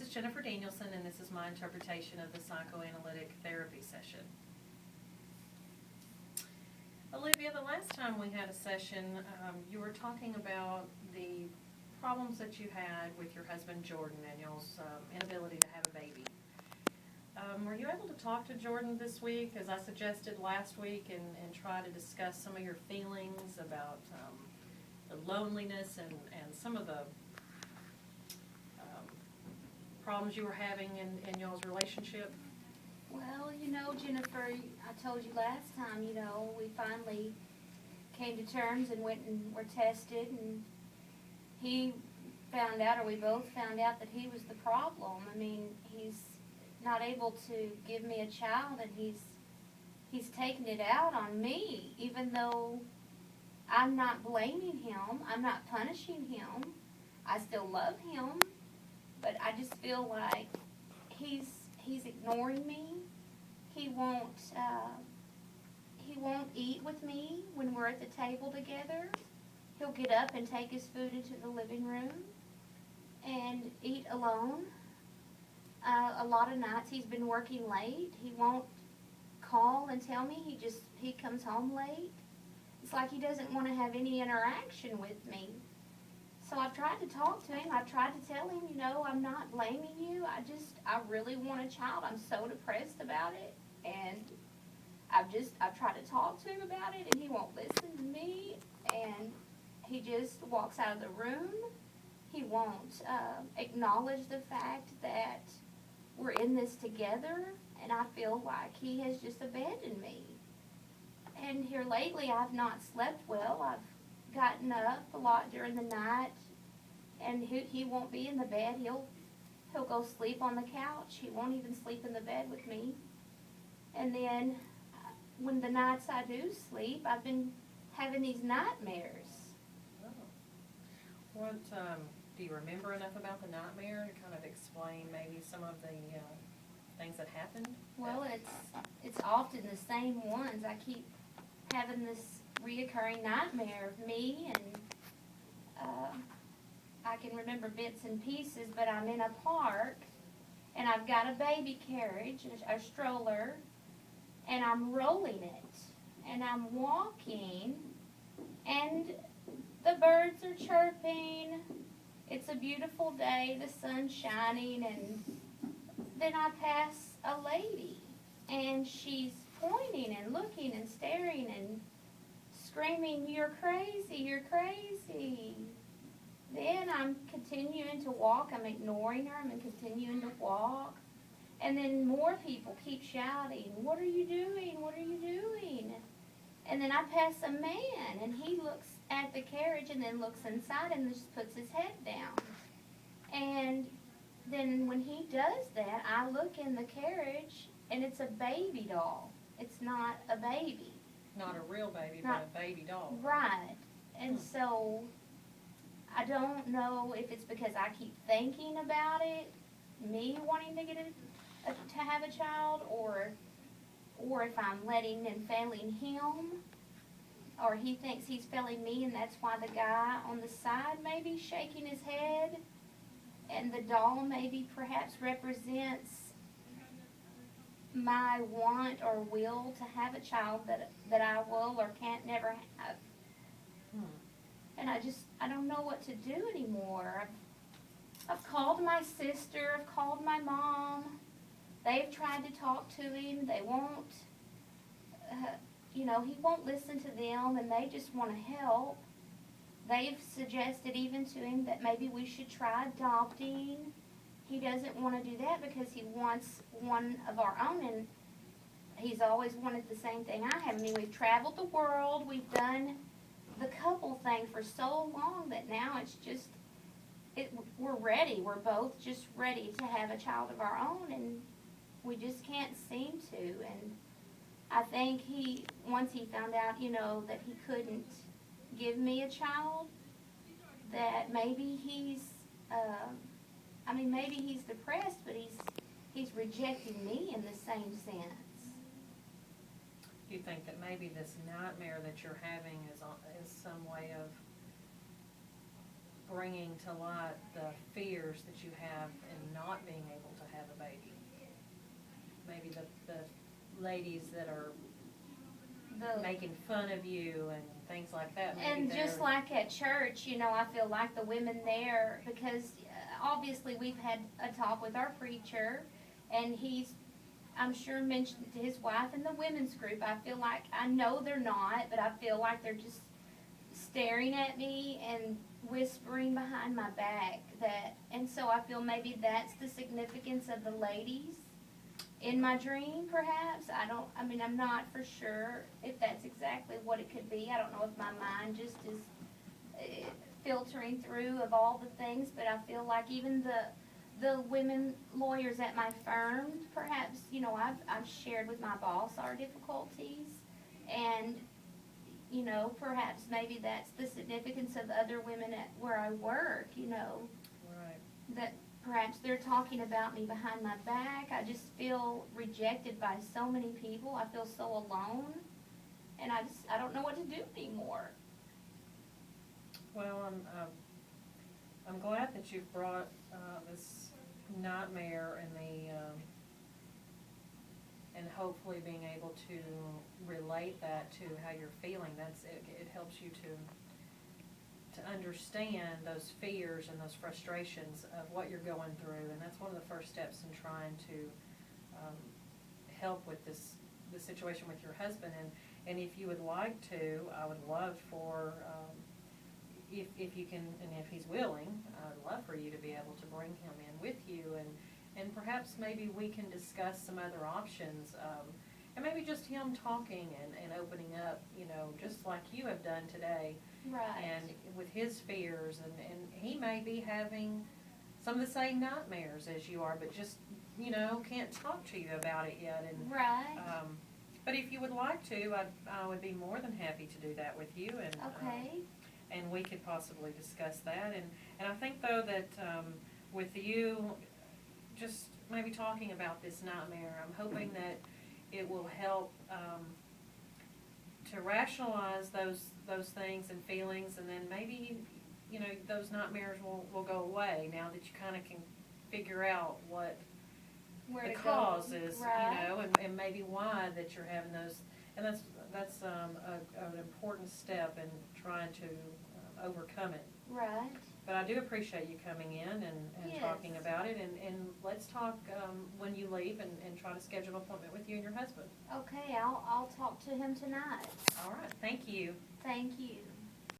is Jennifer Danielson, and this is my interpretation of the psychoanalytic therapy session. Olivia, the last time we had a session, you were talking about the problems that you had with your husband Jordan and y'all's inability to have a baby. Were you able to talk to Jordan this week, as I suggested last week, and try to discuss some of your feelings about the loneliness and some of the problems you were having in y'all's relationship? Well, Jennifer, I told you last time, we finally came to terms and went and were tested, and he found out, or we both found out, that he was the problem. I mean, he's not able to give me a child, and he's taking it out on me, even though I'm not blaming him, I'm not punishing him. I still love him, but I just feel like he's ignoring me. He won't eat with me when we're at the table together. He'll get up and take his food into the living room and eat alone. A lot of nights he's been working late. He won't call and tell me. He comes home late. It's like he doesn't want to have any interaction with me. So I've tried to talk to him. I've tried to tell him, I'm not blaming you. I really want a child. I'm so depressed about it. And I've tried to talk to him about it, and he won't listen to me. And he just walks out of the room. He won't acknowledge the fact that we're in this together, and I feel like he has just abandoned me. And here lately, I've not slept well. I've gotten up a lot during the night, and he won't be in the bed. He'll go sleep on the couch. He won't even sleep in the bed with me. And then when the nights I do sleep, I've been having these nightmares. Oh. What, do you remember enough about the nightmare to kind of explain maybe some of the things that happened? Well, it's often the same ones. I keep having this reoccurring nightmare of me, and I can remember bits and pieces, but I'm in a park, and I've got a baby carriage, a stroller, and I'm rolling it, and I'm walking, and the birds are chirping. It's a beautiful day, the sun's shining, and then I pass a lady, and she's pointing and looking and staring and screaming, "You're crazy, you're crazy." Then I'm continuing to walk. I'm ignoring her. I'm continuing to walk. And then more people keep shouting, "What are you doing? What are you doing?" And then I pass a man, and he looks at the carriage and then looks inside and just puts his head down. And then when he does that, I look in the carriage, and it's a baby doll. It's not a baby. Not a real baby, but a baby doll. Right. And so I don't know if it's because I keep thinking about it, me wanting to to have a child, or if I'm letting and failing him, or he thinks he's failing me, and that's why the guy on the side may be shaking his head, and the doll maybe perhaps represents my want or will to have a child that I will or can't never have. And I don't know what to do anymore. I've called my sister, I've called my mom. They've tried to talk to him. They won't, he won't listen to them, and they just want to help. They've suggested even to him that maybe we should try adopting. He doesn't want to do that because he wants one of our own, and he's always wanted the same thing I have. I mean, we've traveled the world. We've done the couple thing for so long that now it's just, we're ready. We're both just ready to have a child of our own, and we just can't seem to. And I think once he found out, that he couldn't give me a child, that maybe maybe he's depressed, but he's rejecting me in the same sense. Do you think that maybe this nightmare that you're having is some way of bringing to light the fears that you have in not being able to have a baby. Maybe the ladies that are making fun of you and things like that. Maybe and just like at church, you know, I feel like the women there, because obviously we've had a talk with our preacher, and he's, I'm sure, mentioned it to his wife in the women's group. I feel like, I know they're not, but I feel like they're just staring at me and whispering behind my back that, and so I feel maybe that's the significance of the ladies in my dream, perhaps. I mean, I'm not for sure if that's exactly what it could be. I don't know if my mind just is filtering through of all the things, but I feel like even the women lawyers at my firm, perhaps, you know, I've shared with my boss our difficulties, and, you know, perhaps maybe that's the significance of other women at where I work, you know. Right. That perhaps they're talking about me behind my back. I just feel rejected by so many people. I feel so alone, and I don't know what to do anymore. Well, I'm glad that you've brought this nightmare and hopefully being able to relate that to how you're feeling. It helps you to understand those fears and those frustrations of what you're going through, and that's one of the first steps in trying to help with the situation with your husband. And if you would like to, I would love for if you can, and if he's willing, I'd love for you to be able to bring him in with you, and perhaps maybe we can discuss some other options, and maybe just him talking and opening up, you know, just like you have done today. Right. And with his fears, and he may be having some of the same nightmares as you are, but just, you know, can't talk to you about it yet. And Right. But if you would like to, I would be more than happy to do that with you. And Okay. and we could possibly discuss that. And I think, though, that with you just maybe talking about this nightmare, I'm hoping that it will help to rationalize those things and feelings, and then maybe, you know, those nightmares will go away now that you kind of can figure out what Where the to cause go. is, Right. you know, and maybe why that you're having those. And that's an important step in trying to overcome it. Right. But I do appreciate you coming in and Yes. talking about it, and let's talk when you leave and try to schedule an appointment with you and your husband. Okay, I'll talk to him tonight. All right, thank you. Thank you.